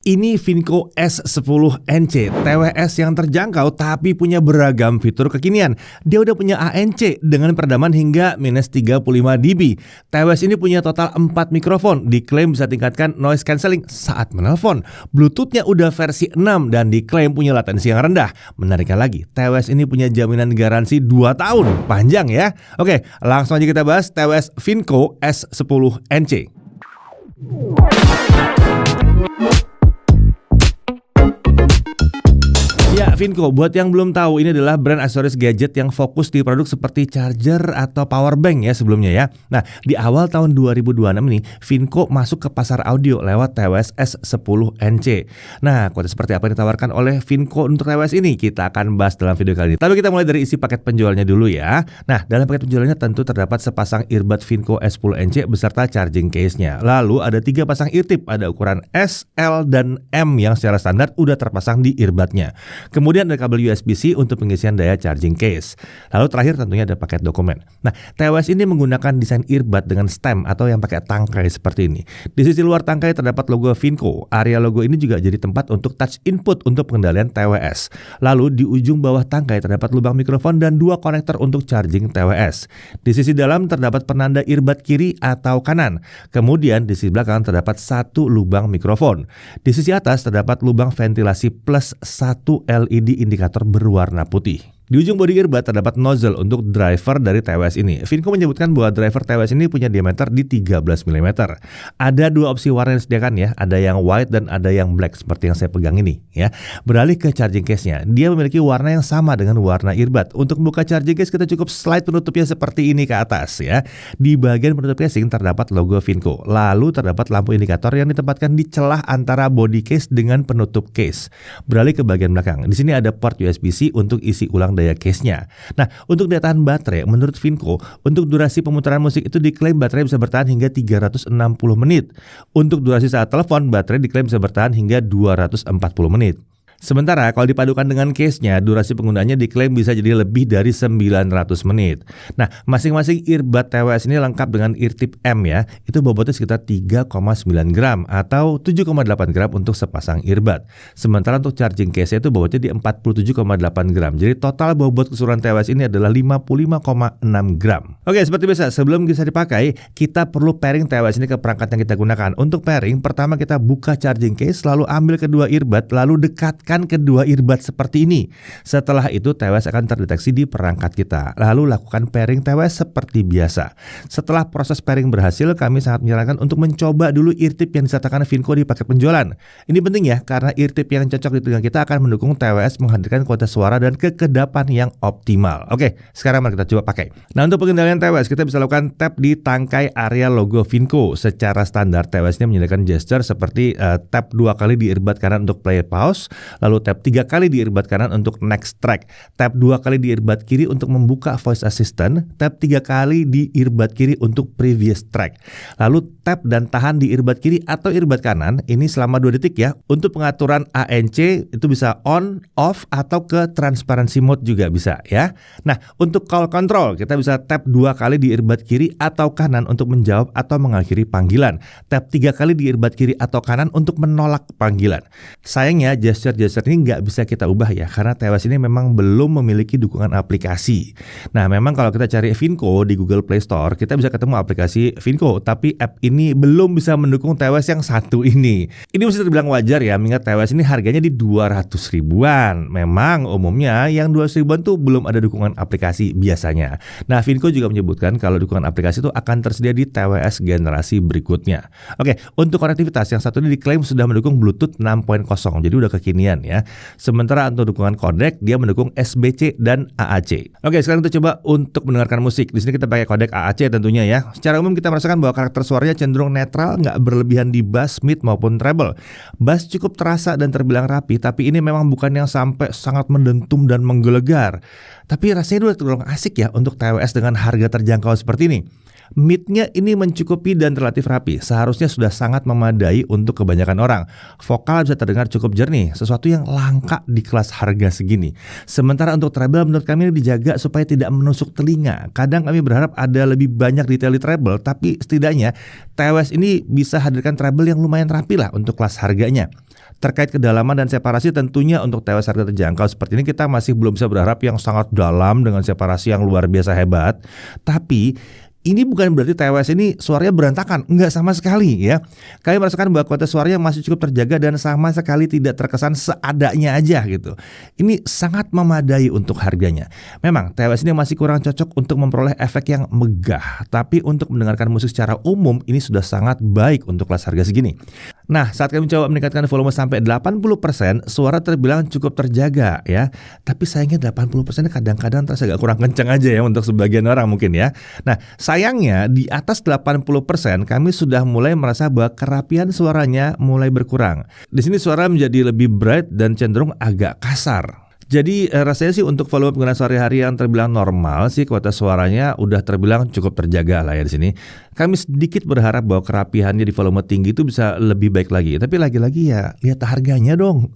Ini Finco S10NC, TWS yang terjangkau tapi punya beragam fitur kekinian. Dia udah punya ANC dengan peredaman hingga minus 35 dB. TWS ini punya total 4 mikrofon, diklaim bisa tingkatkan noise cancelling saat menelpon. Bluetoothnya udah versi 6 dan diklaim punya latensi yang rendah. Menariknya lagi, TWS ini punya jaminan garansi 2 tahun. Panjang ya. Oke, langsung aja kita bahas TWS Finco S10NC. Ya, Finco, buat yang belum tahu, ini adalah brand aksesoris gadget yang fokus di produk seperti charger atau power bank ya sebelumnya ya. Nah, di awal tahun 2026 ini, Finco masuk ke pasar audio lewat TWS S10NC. Nah, kualitas seperti apa yang ditawarkan oleh Finco untuk TWS ini? Kita akan bahas dalam video kali ini. Tapi kita mulai dari isi paket penjualnya dulu ya. Nah, dalam paket penjualnya tentu terdapat sepasang earbud Finco S10NC beserta charging case-nya. Lalu ada 3 pasang eartip, ada ukuran S, L, dan M yang secara standar udah terpasang di earbudnya. Kemudian ada kabel USB-C untuk pengisian daya charging case. Lalu terakhir tentunya ada paket dokumen. Nah, TWS ini menggunakan desain earbud dengan stem atau yang pakai tangkai seperti ini. Di sisi luar tangkai terdapat logo Finco. Area logo ini juga jadi tempat untuk touch input untuk pengendalian TWS. Lalu di ujung bawah tangkai terdapat lubang mikrofon dan 2 konektor untuk charging TWS. Di sisi dalam terdapat penanda earbud kiri atau kanan. Kemudian di sisi belakang terdapat 1 lubang mikrofon. Di sisi atas terdapat lubang ventilasi plus 1 LED indikator berwarna putih. Di ujung bodi earbud terdapat nozzle untuk driver dari TWS ini. Finco menyebutkan bahwa driver TWS ini punya diameter di 13 mm. Ada 2 opsi warna yang disediakan ya, ada yang white dan ada yang black seperti yang saya pegang ini ya. Beralih ke charging case-nya, dia memiliki warna yang sama dengan warna earbud. Untuk membuka charging case kita cukup slide penutupnya seperti ini ke atas ya. Di bagian penutup casing terdapat logo Finco. Lalu terdapat lampu indikator yang ditempatkan di celah antara body case dengan penutup case. Beralih ke bagian belakang, di sini ada port USB-C untuk isi ulang daya case-nya. Nah, untuk daya tahan baterai, menurut Finco, untuk durasi pemutaran musik itu diklaim baterai bisa bertahan hingga 360 menit. Untuk durasi saat telepon, baterai diklaim bisa bertahan hingga 240 menit. Sementara kalau dipadukan dengan case-nya, durasi penggunaannya diklaim bisa jadi lebih dari 900 menit. Nah, masing-masing earbud TWS ini lengkap dengan eartip M ya. Itu bobotnya sekitar 3,9 gram atau 7,8 gram untuk sepasang earbud. Sementara untuk charging case-nya itu bobotnya di 47,8 gram. Jadi total bobot keseluruhan TWS ini adalah 55,6 gram. Oke, seperti biasa, sebelum bisa dipakai, kita perlu pairing TWS ini ke perangkat yang kita gunakan. Untuk pairing, pertama kita buka charging case, lalu ambil kedua earbud, lalu dekatkan kedua earbud seperti ini. Setelah itu TWS akan terdeteksi di perangkat kita. Lalu lakukan pairing TWS seperti biasa. Setelah proses pairing berhasil, kami sangat menyarankan untuk mencoba dulu eartip yang disertakan Finco di paket penjualan. Ini penting ya, karena eartip yang cocok di telinga kita akan mendukung TWS menghadirkan kualitas suara dan kekedapan yang optimal. Oke, sekarang mari kita coba pakai. Nah, untuk pengendalian TWS kita bisa lakukan tap di tangkai area logo Finco. Secara standar TWS ini menyediakan gesture seperti tap 2 kali di earbud kanan untuk play pause, lalu tap 3 kali di earbud kanan untuk next track, tap 2 kali di earbud kiri untuk membuka voice assistant, tap 3 kali di earbud kiri untuk previous track. Lalu tap dan tahan di earbud kiri atau earbud kanan ini selama 2 detik ya. Untuk pengaturan ANC itu bisa on, off atau ke transparency mode juga bisa ya. Nah, untuk call control kita bisa tap 2 kali di earbud kiri atau kanan untuk menjawab atau mengakhiri panggilan. Tap 3 kali di earbud kiri atau kanan untuk menolak panggilan. Sayangnya gesture ini nggak bisa kita ubah ya, karena TWS ini memang belum memiliki dukungan aplikasi. Nah, memang kalau kita cari Finco di Google Play Store, kita bisa ketemu aplikasi Finco, tapi app ini belum bisa mendukung TWS yang satu ini. Ini bisa terbilang wajar ya, mengingat TWS ini harganya di 200 ribuan. Memang umumnya yang 200 ribuan tuh belum ada dukungan aplikasi biasanya. Nah, Finco juga menyebutkan kalau dukungan aplikasi itu akan tersedia di TWS generasi berikutnya. Oke, untuk konektivitas yang satu ini diklaim sudah mendukung Bluetooth 6.0, jadi udah kekinian ya. Sementara untuk dukungan kodek dia mendukung SBC dan AAC. Oke, sekarang kita coba untuk mendengarkan musik. Di sini kita pakai kodek AAC tentunya ya. Secara umum kita merasakan bahwa karakter suaranya cenderung netral, nggak berlebihan di bass, mid maupun treble. Bass cukup terasa dan terbilang rapi, tapi ini memang bukan yang sampai sangat mendentum dan menggelegar. Tapi rasanya udah tergolong asik ya untuk TWS dengan harga terjangkau seperti ini. Mid-nya ini mencukupi dan relatif rapi, seharusnya sudah sangat memadai untuk kebanyakan orang. Vokal bisa terdengar cukup jernih, sesuatu yang langka di kelas harga segini. Sementara untuk treble menurut kami dijaga supaya tidak menusuk telinga. Kadang kami berharap ada lebih banyak detail di treble, tapi setidaknya TWS ini bisa hadirkan treble yang lumayan rapi lah untuk kelas harganya. Terkait kedalaman dan separasi tentunya untuk TWS harga terjangkau seperti ini kita masih belum bisa berharap yang sangat dalam dengan separasi yang luar biasa hebat. Tapi ini bukan berarti TWS ini suaranya berantakan, enggak sama sekali ya. Kami merasakan bahwa kualitas suaranya masih cukup terjaga dan sama sekali tidak terkesan seadanya aja gitu. Ini sangat memadai untuk harganya. Memang TWS ini masih kurang cocok untuk memperoleh efek yang megah, tapi untuk mendengarkan musik secara umum ini sudah sangat baik untuk kelas harga segini. Nah, saat kami coba meningkatkan volume sampai 80%, suara terbilang cukup terjaga ya. Tapi sayangnya 80% kadang-kadang terasa agak kurang kencang aja ya untuk sebagian orang mungkin ya. Nah, sayangnya di atas 80% kami sudah mulai merasa bahwa kerapian suaranya mulai berkurang. Di sini suara menjadi lebih bright dan cenderung agak kasar. Jadi rasanya sih untuk volume penggunaan sehari-hari yang terbilang normal sih kualitas suaranya udah terbilang cukup terjaga lah ya di sini. Kami sedikit berharap bahwa kerapihannya di volume tinggi itu bisa lebih baik lagi. Tapi lagi-lagi ya lihat harganya dong.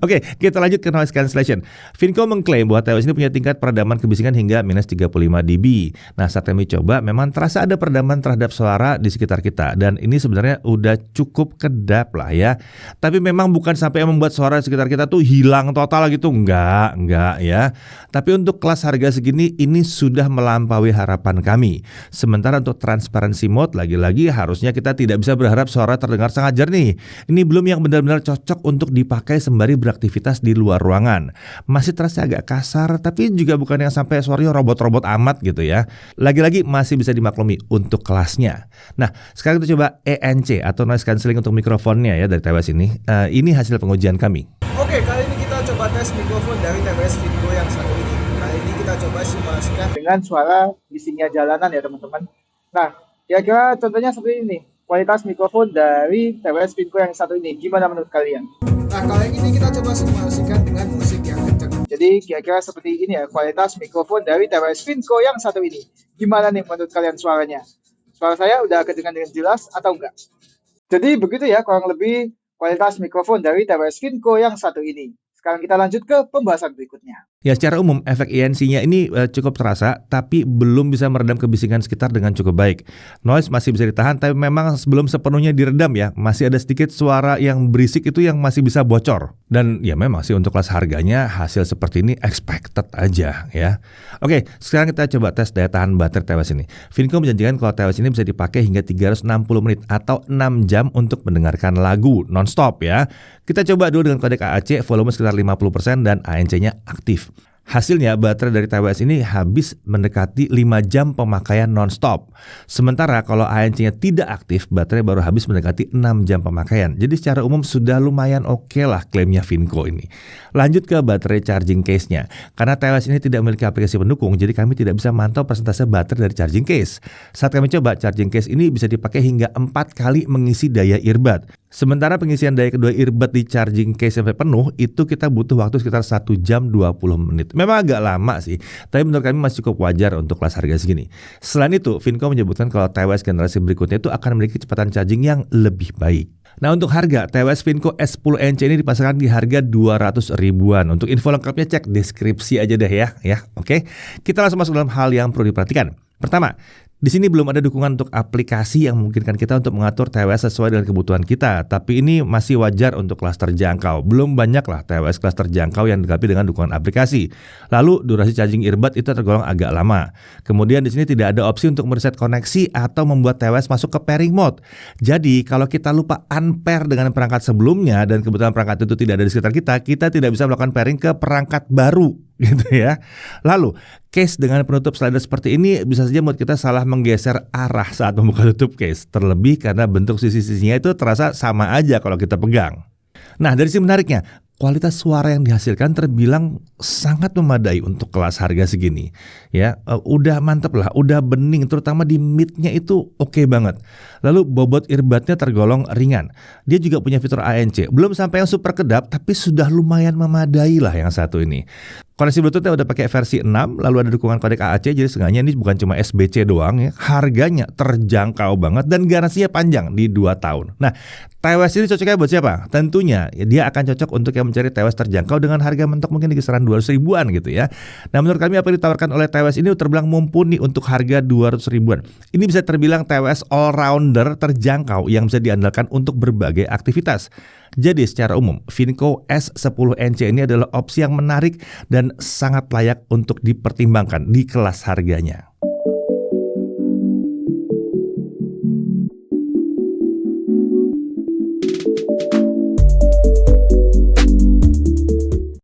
Oke, kita lanjut ke noise cancellation. Finco mengklaim bahwa TWS ini punya tingkat peredaman kebisingan hingga minus 35 dB. Nah, saat kami coba memang terasa ada peredaman terhadap suara di sekitar kita. Dan ini sebenarnya udah cukup kedap lah ya. Tapi memang bukan sampai membuat suara di sekitar kita tuh hilang total gitu. Enggak ya. Tapi untuk kelas harga segini ini sudah melampaui harapan kami. Sementara untuk transparency mode lagi-lagi harusnya kita tidak bisa berharap suara terdengar sangat jernih. Ini belum yang benar-benar cocok untuk dipakai sembari beraktivitas di luar ruangan. Masih terasa agak kasar tapi juga bukan yang sampai suaranya robot-robot amat gitu ya. Lagi-lagi masih bisa dimaklumi untuk kelasnya. Nah, sekarang kita coba ENC atau noise cancelling untuk mikrofonnya ya dari TWS ini. Ini hasil pengujian kami. Oke, kali ini kita coba tes mikrofon dari TWS Finco yang satu ini. Kali ini kita coba simulasikan dengan suara bisingnya jalanan ya teman-teman. Nah, kira-kira contohnya seperti ini. Kualitas mikrofon dari TWS Finco yang satu ini, gimana menurut kalian? Nah, kali ini kita coba simulasikan dengan musik yang kencang. Jadi kira-kira seperti ini ya, kualitas mikrofon dari TWS Finco yang satu ini. Gimana nih menurut kalian suaranya? Suara saya udah kedengaran dengan jelas atau enggak? Jadi begitu ya, kurang lebih kualitas mikrofon dari TWS Finco yang satu ini. Sekarang kita lanjut ke pembahasan berikutnya. Ya, secara umum efek ENC-nya ini cukup terasa tapi belum bisa meredam kebisingan sekitar dengan cukup baik. Noise masih bisa ditahan tapi memang belum sepenuhnya diredam ya. Masih ada sedikit suara yang berisik itu yang masih bisa bocor. Dan ya memang sih untuk kelas harganya hasil seperti ini expected aja ya. Oke, sekarang kita coba tes daya tahan baterai TWS ini. Finco menjanjikan kalau TWS ini bisa dipakai hingga 360 menit atau 6 jam untuk mendengarkan lagu non-stop ya. Kita coba dulu dengan kodek AAC, volume sekitar 50% dan ANC-nya aktif. Hasilnya baterai dari TWS ini habis mendekati 5 jam pemakaian non-stop. Sementara kalau ANC-nya tidak aktif, baterai baru habis mendekati 6 jam pemakaian. Jadi secara umum sudah lumayan oke lah klaimnya Finco ini. Lanjut ke baterai charging case-nya. Karena TWS ini tidak memiliki aplikasi pendukung, jadi kami tidak bisa mantau persentase baterai dari charging case. Saat kami coba, charging case ini bisa dipakai hingga 4 kali mengisi daya earbud. Sementara pengisian daya kedua earbud di charging case sampai penuh, itu kita butuh waktu sekitar 1 jam 20 menit. Memang agak lama sih, tapi menurut kami masih cukup wajar untuk kelas harga segini. Selain itu, Finco menyebutkan kalau TWS generasi berikutnya itu akan memiliki kecepatan charging yang lebih baik. Nah, untuk harga, TWS Finco S10NC ini dipasarkan di harga 200 ribuan. Untuk info lengkapnya cek deskripsi aja deh ya. Oke. Kita langsung masuk dalam hal yang perlu diperhatikan. Pertama, di sini belum ada dukungan untuk aplikasi yang memungkinkan kita untuk mengatur TWS sesuai dengan kebutuhan kita. Tapi ini masih wajar untuk kelas terjangkau. Belum banyak lah TWS kelas terjangkau yang dilengkapi dengan dukungan aplikasi. Lalu durasi charging earbud itu tergolong agak lama. Kemudian di sini tidak ada opsi untuk mereset koneksi atau membuat TWS masuk ke pairing mode. Jadi kalau kita lupa unpair dengan perangkat sebelumnya dan kebetulan perangkat itu tidak ada di sekitar kita, kita tidak bisa melakukan pairing ke perangkat baru gitu ya. Lalu case dengan penutup slider seperti ini bisa saja membuat kita salah menggeser arah saat membuka tutup case. Terlebih karena bentuk sisi-sisinya itu terasa sama aja kalau kita pegang. Nah, dari sisi menariknya, kualitas suara yang dihasilkan terbilang sangat memadai untuk kelas harga segini. Ya, udah mantep lah, udah bening, terutama di mid-nya itu oke banget. Lalu bobot earbudnya tergolong ringan. Dia juga punya fitur ANC, belum sampai yang super kedap, tapi sudah lumayan memadai lah yang satu ini. Koneksi Bluetooth-nya udah pakai versi 6, lalu ada dukungan kodek AAC, jadi seenggaknya ini bukan cuma SBC doang ya. Harganya terjangkau banget dan garansinya panjang di 2 tahun. Nah, TWS ini cocoknya buat siapa? Tentunya ya, dia akan cocok untuk yang mencari TWS terjangkau dengan harga mentok mungkin di kisaran 200 ribuan gitu ya. Nah, menurut kami apa yang ditawarkan oleh TWS ini terbilang mumpuni untuk harga 200 ribuan. Ini bisa terbilang TWS all-rounder terjangkau yang bisa diandalkan untuk berbagai aktivitas. Jadi secara umum, Finco S10NC ini adalah opsi yang menarik dan sangat layak untuk dipertimbangkan di kelas harganya.